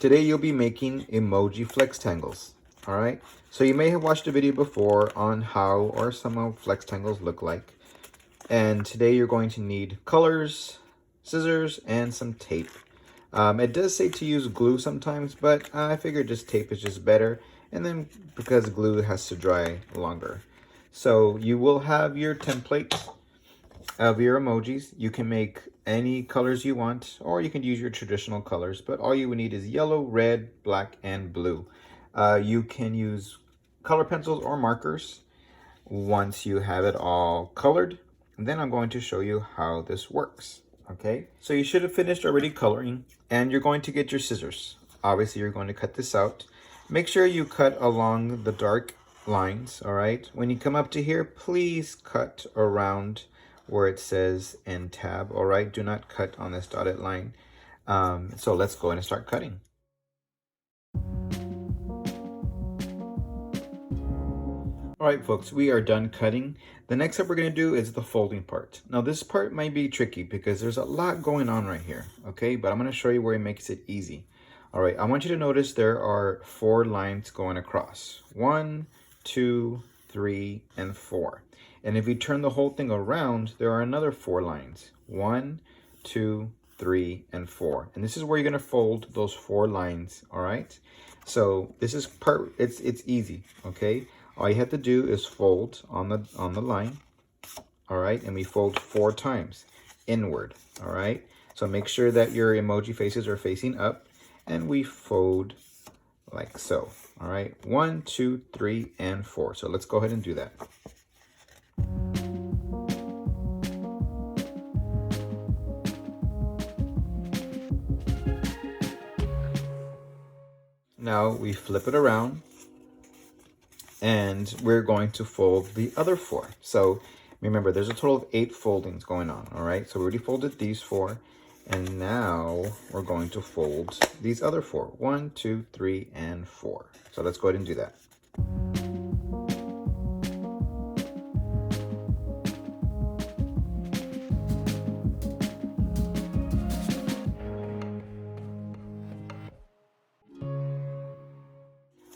Today you'll be making emoji flextangles. All right. So you may have watched a video before on how or some of flextangles look like. And today you're going to need colors, scissors, and some tape. It does say to use glue sometimes, but I figured just tape is just better. And then because glue has to dry longer. So you will have your template of your emojis. You can make any colors you want, or you can use your traditional colors, but all you would need is yellow, red, black, and blue. You can use color pencils or markers once you have it all colored. And then I'm going to show you how this works. Okay, so you should have finished already coloring, and you're going to get your scissors. Obviously, you're going to cut this out. Make sure you cut along the dark lines, all right? When you come up to here, please cut around where it says end tab, all right? Do not cut on this dotted line. So let's go ahead and start cutting. All right, folks, we are done cutting. The next step we're going to do is the folding part. Now, this part might be tricky because there's a lot going on right here, okay? But I'm going to show you where it makes it easy. All right, I want you to notice there are 4 lines going across. 1, 2, 3, and 4. And if you turn the whole thing around, there are another 4 lines. 1, 2, 3, and 4. And this is where you're going to fold those 4 lines, all right? So this is it's easy, okay? All you have to do is fold on the line, all right? And we fold 4 times inward, all right? So make sure that your emoji faces are facing up, and we fold like so, all right? 1, 2, 3, and 4. So let's go ahead and do that. Now we flip it around, and we're going to fold the other 4. So remember, there's a total of 8 foldings going on, all right? So we already folded these 4, and now we're going to fold these other 4. 1, 2, 3, and 4. So let's go ahead and do that.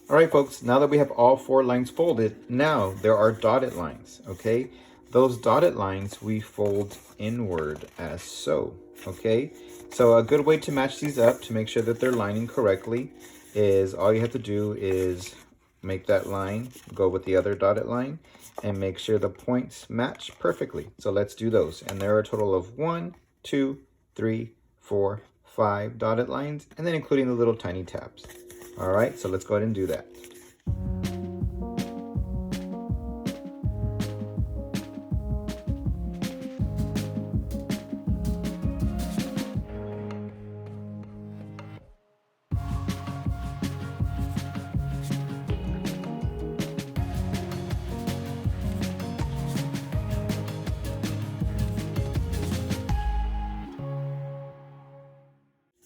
All right, folks, now that we have all 4 lines folded, now there are dotted lines, okay? Those dotted lines we fold inward as so, okay? So a good way to match these up to make sure that they're lining correctly is all you have to do is make that line go with the other dotted line and make sure the points match perfectly. So let's do those. And there are a total of 1, 2, 3, 4, 5 dotted lines, and then including the little tiny tabs. All right, so let's go ahead and do that.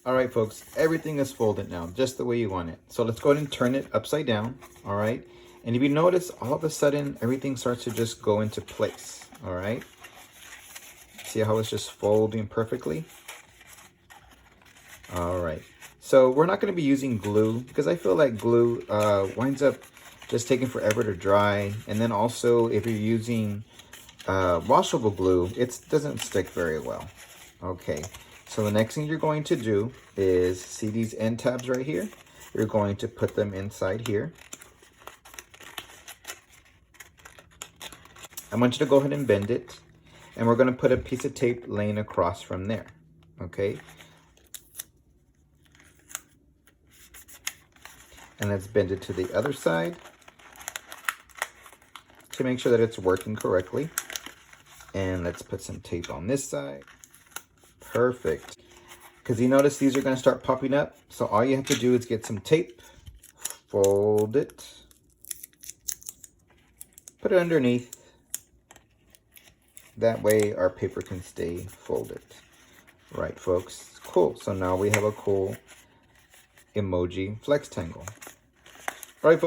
All right, folks, everything is folded now, just the way you want it. So let's go ahead and turn it upside down, all right? And if you notice, all of a sudden, everything starts to just go into place, all right? See how it's just folding perfectly? All right. So we're not going to be using glue because I feel like glue winds up just taking forever to dry. And then also, if you're using washable glue, it doesn't stick very well. Okay. So the next thing you're going to do is, see these end tabs right here? You're going to put them inside here. I want you to go ahead and bend it. And we're going to put a piece of tape laying across from there. Okay? And let's bend it to the other side to make sure that it's working correctly. And let's put some tape on this side. Perfect. Because you notice these are going to start popping up. So all you have to do is get some tape, fold it, put it underneath. That way our paper can stay folded. Right, folks? Cool. So now we have a cool emoji flextangle. All right, folks.